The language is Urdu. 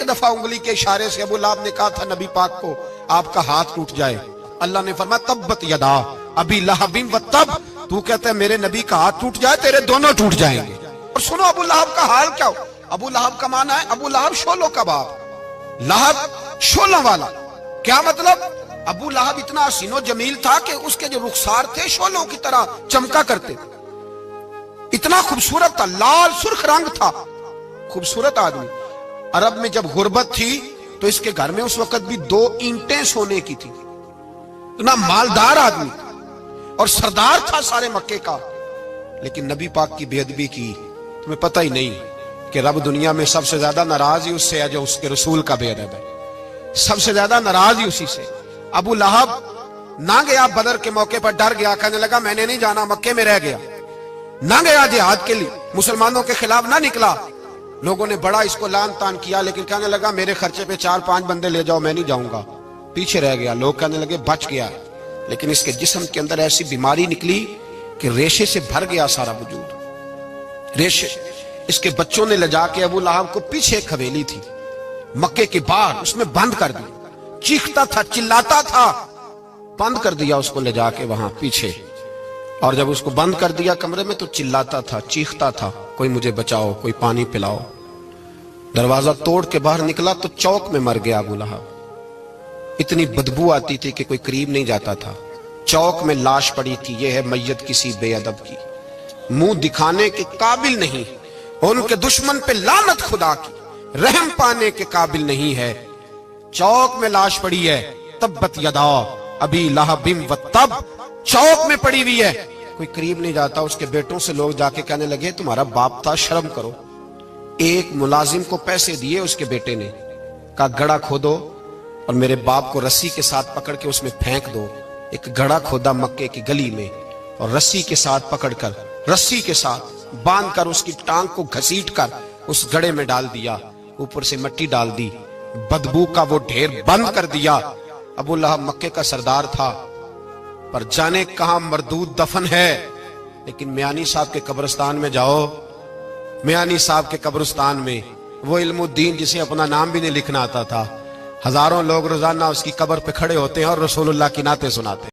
ایک دفعہ انگلی کے اشارے سے ابو لہب نے کہا تھا نبی پاک کو آپ کا ہاتھ ٹوٹ جائے، اللہ نے فرمایا تبت یدا ابی لہب و تب، تو کہتا ہے میرے نبی کا ہاتھ ٹوٹ جائے تیرے دونوں ٹوٹ جائیں گے۔ اور سنو ابو لہب کا حال کیا ہو۔ ابو لہب کا معنی ہے ابو لہب شولوں کا باپ، لہب شولوں والا۔ کیا مطلب؟ ابو لہب اتنا حسین و جمیل تھا کہ اس کے جو رخسار تھے شولوں کی طرح چمکا کرتے، اتنا خوبصورت تھا، لال سرخ رنگ تھا، خوبصورت آدمی۔ عرب میں جب غربت تھی تو اس کے گھر میں اس وقت بھی 2 اینٹیں سونے کی تھی، اتنا مالدار آدمی اور سردار تھا سارے مکے کا۔ لیکن نبی پاک کی بے ادبی کی، تمہیں پتہ ہی نہیں کہ رب دنیا میں سب سے زیادہ ناراض ہی اس سے ہے جو اس کے رسول کا بے ادب ہے، سب سے زیادہ ناراض ہی اسی سے۔ ابو لہب نہ گیا بدر کے موقع پر، ڈر گیا، کہنے لگا میں نے نہیں جانا، مکے میں رہ گیا، نہ گیا جہاد کے لیے، مسلمانوں کے خلاف نہ نکلا۔ لوگوں نے بڑا اس کو لان تان کیا، لیکن کہنے لگا میرے خرچے پہ 4-5 بندے لے جاؤ، میں نہیں جاؤں گا، پیچھے رہ گیا۔ لوگ کہنے لگے بچ گیا، لیکن اس کے جسم کے اندر ایسی بیماری نکلی کہ ریشے سے بھر گیا سارا وجود، ریشے۔ اس کے بچوں نے لے جا کے ابو لہب کو پیچھے ایک حویلی تھی مکے کے باہر، اس میں بند کر دیا، چیختا تھا، چلاتا تھا، بند کر دیا اس کو لے جا کے وہاں پیچھے۔ اور جب اس کو بند کر دیا کمرے میں تو چلاتا تھا، چیختا تھا، کوئی مجھے بچاؤ، کوئی پانی پلاؤ۔ دروازہ توڑ کے باہر نکلا تو چوک میں مر گیا ابو لہب، اتنی بدبو آتی تھی کہ کوئی قریب نہیں جاتا تھا۔ چوک میں لاش پڑی تھی، یہ ہے میت کسی بے ادب کی، منہ دکھانے کے قابل نہیں، ان کے دشمن پہ لعنت خدا کی، رحم پانے کے قابل نہیں ہے۔ چوک میں لاش پڑی ہے، تبت یدا ابی لہب و تب، چوک میں پڑی ہوئی ہے، کوئی قریب نہیں جاتا۔ اس کے بیٹوں سے لوگ جا کے کہنے لگے تمہارا باپ تھا، شرم کرو۔ ایک ملازم کو پیسے دیے اس کے بیٹے نے، کہا گڑھا کھودو اور میرے باپ کو رسی کے ساتھ پکڑ کے اس میں پھینک دو۔ ایک گڑھا کھودا مکے کی گلی میں اور رسی کے ساتھ پکڑ کر، رسی کے ساتھ باندھ کر اس کی ٹانگ کو گھسیٹ کر اس گڑھے میں ڈال دیا، اوپر سے مٹی ڈال دی، بدبو کا وہ ڈھیر بند کر دیا۔ ابو لہب مکے کا سردار تھا، پر جانے کہاں مردود دفن ہے۔ لیکن میانی صاحب کے قبرستان میں جاؤ، میانی صاحب کے قبرستان میں وہ علم الدین جسے اپنا نام بھی نہیں لکھنا آتا تھا، ہزاروں لوگ روزانہ اس کی قبر پہ کھڑے ہوتے ہیں اور رسول اللہ کی نعتیں سناتے ہیں۔